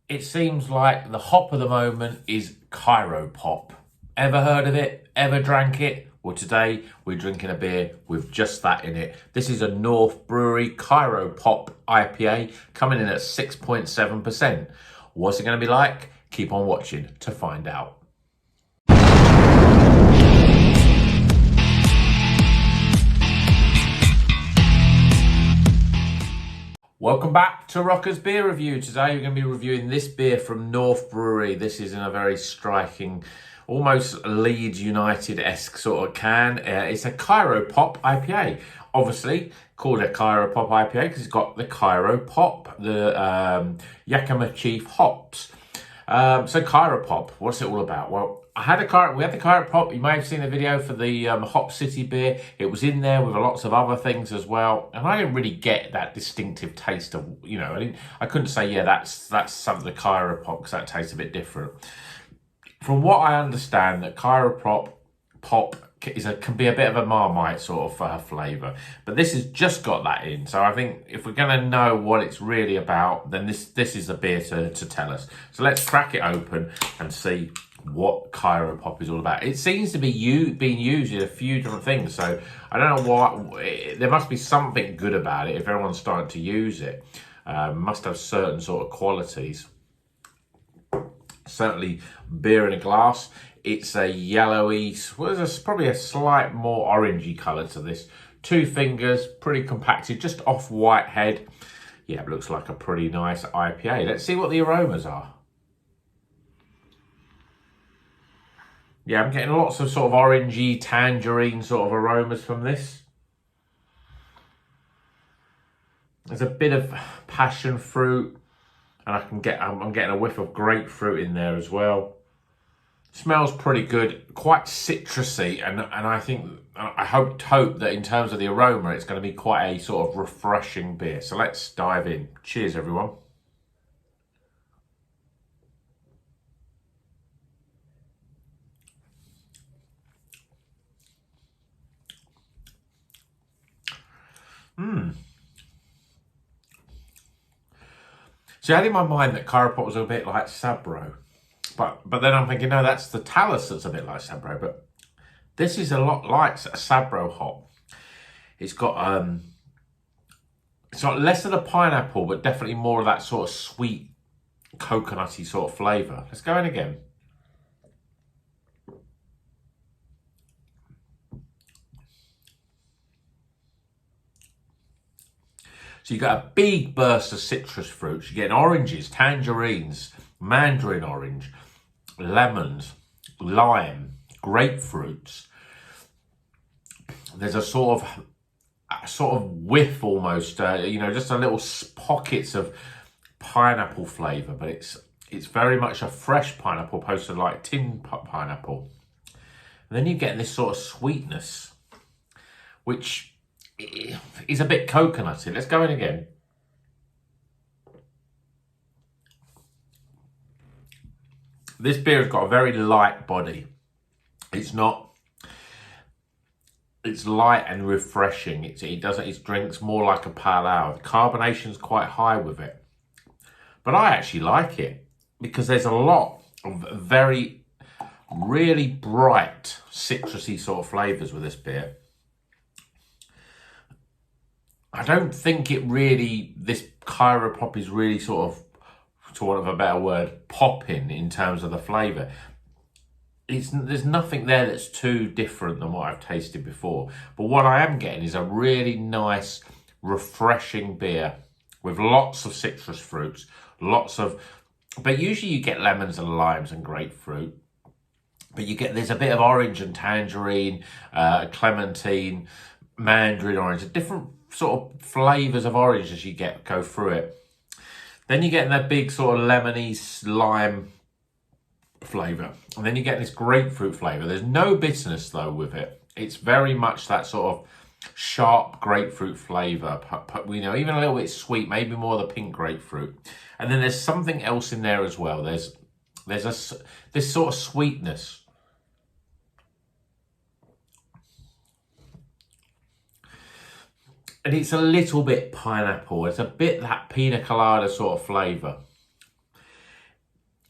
it seems like the hop of the moment is Cryopop. Ever heard of it? Ever drank it? Well, today we're drinking a beer with just that in it. This is a North Brewery Cryo Pop IPA coming in at 6.7%. What's it going to be like? Keep on watching to find out. Welcome back to Rocker's Beer Review. Today we're going to be reviewing this beer from North Brewery. This is in a very striking, almost Leeds United-esque sort of can. It's a Cryopop IPA. Obviously called a Cryopop IPA because it's got the Cryopop, the Yakima Chief hops. So Cryopop, what's it all about? Well, we had the Cryopop. You may have seen the video for the Hop City beer. It was in there with lots of other things as well, and I didn't really get that distinctive taste of, you know, I couldn't say, yeah, that's some of the Cryopop because that tastes a bit different. From what I understand, that Cryopop can be a bit of a Marmite sort of flavour, but this has just got that in. So I think if we're going to know what it's really about, then this is a beer to tell us. So let's crack it open and see what Cryopop is all about. It seems to be being used in a few different things, so I don't know what. There must be something good about it if everyone's starting to use it. Must have certain sort of qualities. Certainly beer in a glass. It's a yellowy, well, there's probably a slight more orangey colour to this. 2 fingers, pretty compacted, just off white head. Yeah, it looks like a pretty nice IPA. Let's see what the aromas are. Yeah, I'm getting lots of sort of orangey, tangerine sort of aromas from this. There's a bit of passion fruit, and I'm getting a whiff of grapefruit in there as well. Smells pretty good, quite citrusy, and I hope that in terms of the aroma, it's going to be quite a sort of refreshing beer. So let's dive in. Cheers, everyone. See, I had in my mind that Cryopop was a bit like Sabro. But then I'm thinking, no, that's the Talus that's a bit like Sabro. But this is a lot like a Sabro hop. It's got less of the pineapple, but definitely more of that sort of sweet, coconutty sort of flavour. Let's go in again. So you got a big burst of citrus fruits. You're getting oranges, tangerines, mandarin orange, lemons, lime, grapefruits. There's a sort of whiff almost, you know, just a little pockets of pineapple flavour, but it's very much a fresh pineapple opposed to like tin pineapple. And then you get this sort of sweetness, which is a bit coconutty. Let's go in again. This beer has got a very light body. It's light and refreshing. It drinks more like a pale ale. The carbonation's quite high with it. But I actually like it because there's a lot of really bright citrusy sort of flavours with this beer. I don't think this Cryopop is really sort of, to want of a better word, popping in terms of the flavour. There's nothing there that's too different than what I've tasted before. But what I am getting is a really nice, refreshing beer with lots of citrus fruits, but usually you get lemons and limes and grapefruit. But there's a bit of orange and tangerine, clementine, mandarin orange, a different sort of flavours of orange as you go through it. Then you get that big sort of lemony lime flavour. And then you get this grapefruit flavour. There's no bitterness though with it. It's very much that sort of sharp grapefruit flavour. You know, even a little bit sweet, maybe more of the pink grapefruit. And then there's something else in there as well. There's this sort of sweetness. And it's a little bit pineapple. It's a bit that pina colada sort of flavour.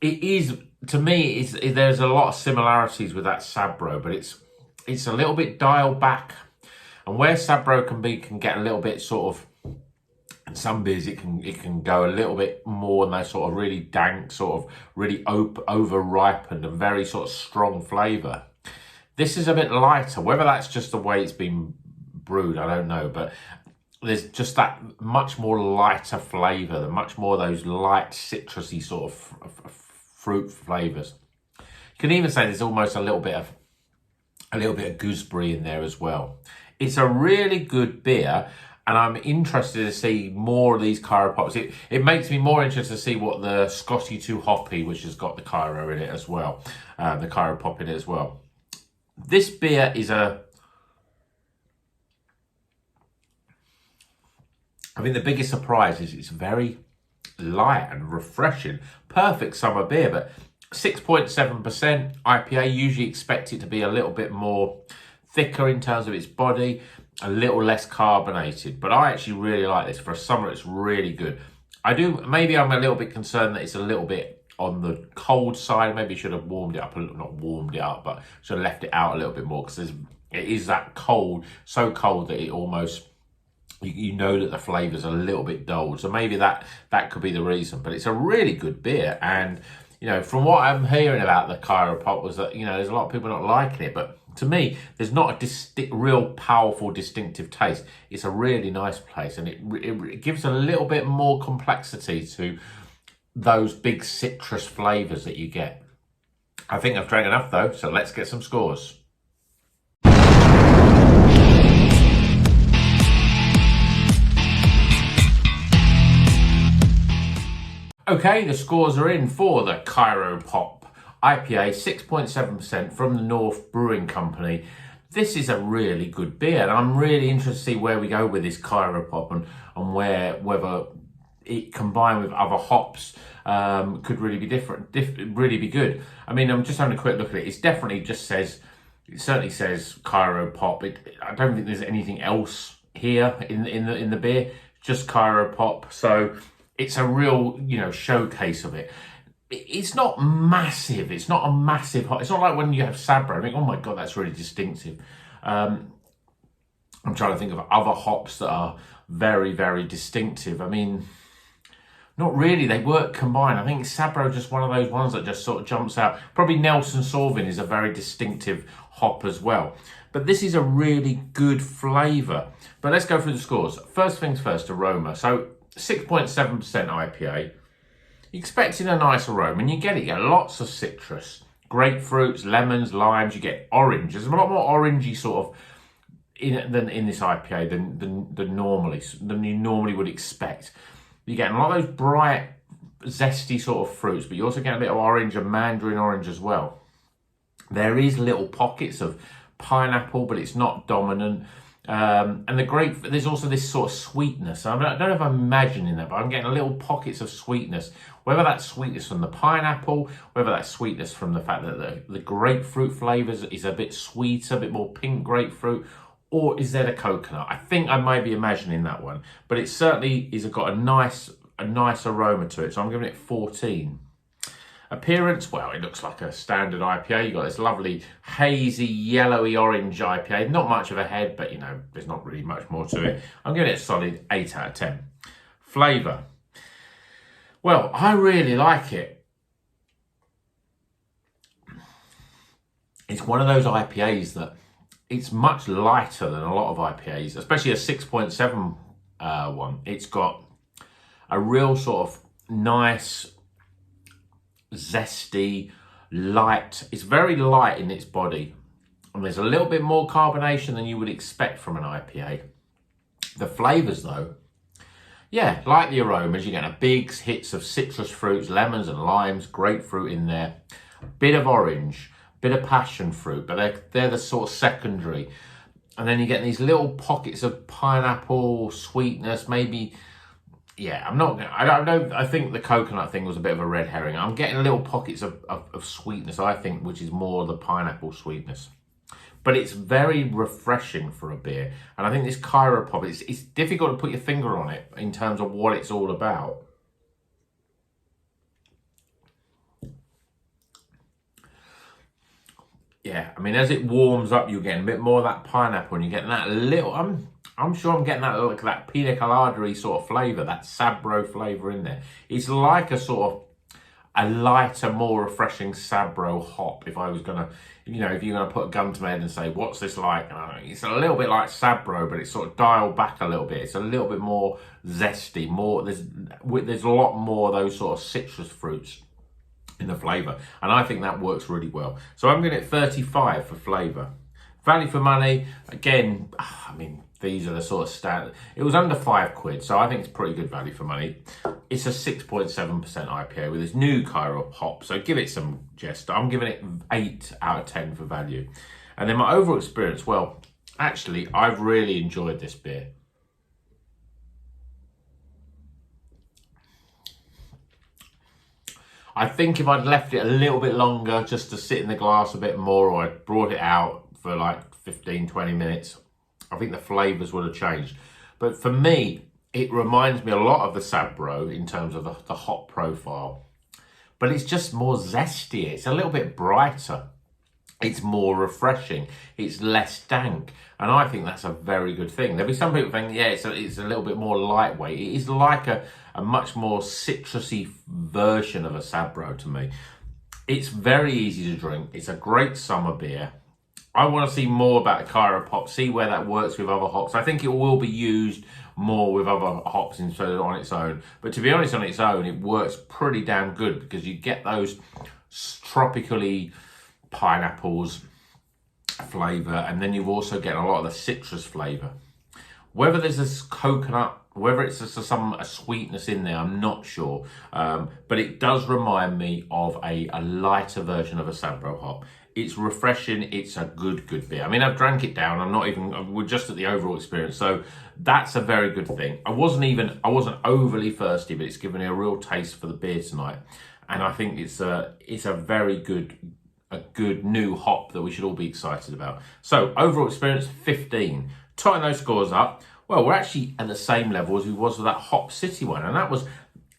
it is, to me, there's a lot of similarities with that Sabro, but it's a little bit dialed back. And where Sabro can get a little bit sort of, in some beers it can go a little bit more and those sort of really dank, sort of really over ripened and very sort of strong flavour. This is a bit lighter. Whether that's just the way it's been brewed, I don't know, but there's just that much more lighter flavour, much more of those light citrusy sort of fruit flavours. You can even say there's almost a little bit of gooseberry in there as well. It's a really good beer, and I'm interested to see more of these Cryopops. It makes me more interested to see what the Scotty 2 Hoppy, which has got the Cryo in it as well, the Cryopop in it as well. This beer is I think the biggest surprise is it's very light and refreshing. Perfect summer beer, but 6.7% IPA. Usually expect it to be a little bit more thicker in terms of its body, a little less carbonated, but I actually really like this. For a summer, it's really good. Maybe I'm a little bit concerned that it's a little bit on the cold side. Maybe should have warmed it up a little, not warmed it up, but should have left it out a little bit more, because it is that cold, so cold that it almost, you know that the flavour's a little bit dulled. So maybe that could be the reason, but it's a really good beer. And you know, from what I'm hearing about the Cryopop was that, you know, there's a lot of people not liking it, but to me, there's not a real powerful, distinctive taste. It's a really nice place, and it gives a little bit more complexity to those big citrus flavours that you get. I think I've drank enough though, so let's get some scores. Okay, the scores are in for the Cryopop IPA, 6.7% from the North Brewing Company. This is a really good beer, and I'm really interested to see where we go with this Cryopop and whether it combined with other hops could really be really be good. I mean, I'm just having a quick look at it. It certainly says Cryopop. I don't think there's anything else here in the beer, just Cryopop. So it's a real, you know, showcase of it. It's not massive. It's not a massive hop. It's not like when you have Sabro. I think, oh my God, that's really distinctive. I'm trying to think of other hops that are very, very distinctive. I mean, not really. They work combined. I think Sabro is just one of those ones that just sort of jumps out. Probably Nelson Sauvin is a very distinctive hop as well. But this is a really good flavour. But let's go through the scores. First things first, aroma. So 6.7% IPA. You're expecting a nice aroma, and you get it. You get lots of citrus, grapefruits, lemons, limes. You get orange. There's a lot more orangey sort of in this IPA than you normally would expect. You're getting a lot of those bright, zesty sort of fruits, but you also get a bit of orange and mandarin orange as well. There is little pockets of pineapple, but it's not dominant. And there's also this sort of sweetness. I don't know if I'm imagining that, but I'm getting little pockets of sweetness. Whether that's sweetness from the pineapple, whether that's sweetness from the fact that the grapefruit flavours is a bit sweeter, a bit more pink grapefruit, or is there the coconut? I think I might be imagining that one, but it certainly is got a nice aroma to it. So I'm giving it 14. Appearance, well, it looks like a standard IPA. You've got this lovely hazy, yellowy orange IPA. Not much of a head, but you know, there's not really much more to it. I'm giving it a solid 8 out of 10. Flavour. Well, I really like it. It's one of those IPAs that it's much lighter than a lot of IPAs, especially a 6.7 one. It's got a real sort of nice, zesty, light. It's very light in its body, and there's a little bit more carbonation than you would expect from an IPA. The flavours though, yeah, like the aromas, you're getting a big hits of citrus fruits, lemons and limes, grapefruit in there, a bit of orange, bit of passion fruit, but they're the sort of secondary. And then you get these little pockets of pineapple sweetness, maybe. Yeah, I think the coconut thing was a bit of a red herring. I'm getting little pockets of sweetness, I think, which is more the pineapple sweetness. But it's very refreshing for a beer. And I think this Cryopop, it's difficult to put your finger on it in terms of what it's all about. yeah, I mean, as it warms up, you're getting a bit more of that pineapple, and you're getting that little, I'm sure I'm getting that, like, that pina colada-y sort of flavour, that Sabro flavour in there. It's like a sort of a lighter, more refreshing Sabro hop. If I was going to, you know, if you're going to put a gun to my head and say, what's this like? It's a little bit like Sabro, but it's sort of dialed back a little bit. It's a little bit more zesty, there's a lot more of those sort of citrus fruits in the flavour. And I think that works really well. So I'm going to get 35 for flavour. Value for money, again, I mean, these are the sort of standard. It was under £5, so I think it's pretty good value for money. It's a 6.7% IPA with this new Cryopop, so give it some jest. I'm giving it 8 out of 10 for value. And then my overall experience, well, actually, I've really enjoyed this beer. I think if I'd left it a little bit longer just to sit in the glass a bit more, or I'd brought it out for like 15, 20 minutes, I think the flavours would have changed. But for me, it reminds me a lot of the Sabro in terms of the hop profile. But it's just more zesty. It's a little bit brighter. It's more refreshing. It's less dank. And I think that's a very good thing. There'll be some people think, yeah, it's a little bit more lightweight. It is like a much more citrusy version of a Sabro to me. It's very easy to drink. It's a great summer beer. I want to see more about the Cryopop, see where that works with other hops. I think it will be used more with other hops instead of on its own. But to be honest, on its own, it works pretty damn good because you get those tropically pineapples flavour, and then you also get a lot of the citrus flavour. Whether there's this coconut, whether it's just a sweetness in there, I'm not sure. But it does remind me of a lighter version of a Sabro hop. It's refreshing. It's a good beer. I mean, I've drank it down. We're just at the overall experience. So that's a very good thing. I wasn't overly thirsty, but it's given me a real taste for the beer tonight. And I think it's a very good, new hop that we should all be excited about. So overall experience, 15. Tying those scores up, well, we're actually at the same level as we was with that Hop City one. And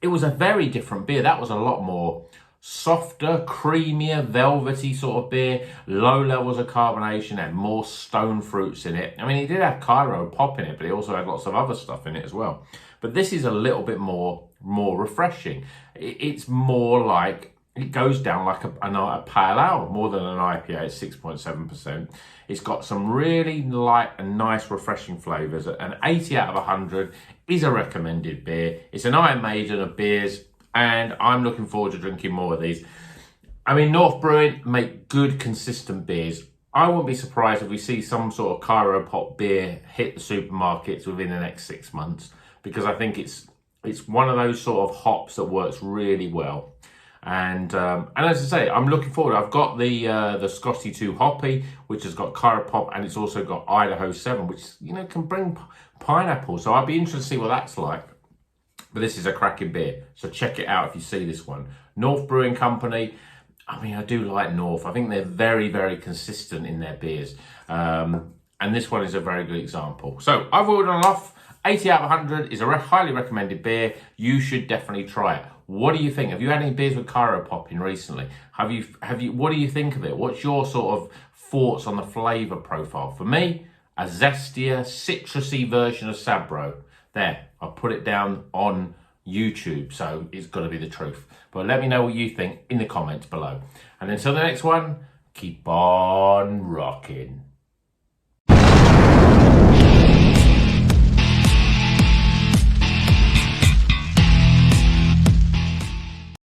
it was a very different beer. That was a lot more softer, creamier, velvety sort of beer, low levels of carbonation, had more stone fruits in it. I mean, it did have Cryo Pop in it, but it also had lots of other stuff in it as well. But this is a little bit more refreshing. It's more like, it goes down like a pale ale, more than an IPA, it's 6.7%. It's got some really light and nice refreshing flavours. An 80 out of 100 is a recommended beer. It's an Iron Maiden of beers, and I'm looking forward to drinking more of these. I mean, North Brewing make good, consistent beers. I wouldn't be surprised if we see some sort of Cryopop beer hit the supermarkets within the next 6 months, because I think it's one of those sort of hops that works really well. And as I say, I'm looking forward. I've got the Scotty 2 Hoppy, which has got Cryopop, and it's also got Idaho 7, which, you know, can bring pineapple. So I'd be interested to see what that's like. But this is a cracking beer, so check it out if you see this one. North Brewing Company. I mean, I do like North. I think they're very, very consistent in their beers. And this one is a very good example. So I've ordered off. 80 out of 100 is a highly recommended beer. You should definitely try it. What do you think? Have you had any beers with Cryopop in recently? Have you? What do you think of it? What's your sort of thoughts on the flavour profile? For me, a zestier, citrusy version of Sabro. There, I'll put it down on YouTube, so it's got to be the truth. But let me know what you think in the comments below. And until the next one, keep on rocking.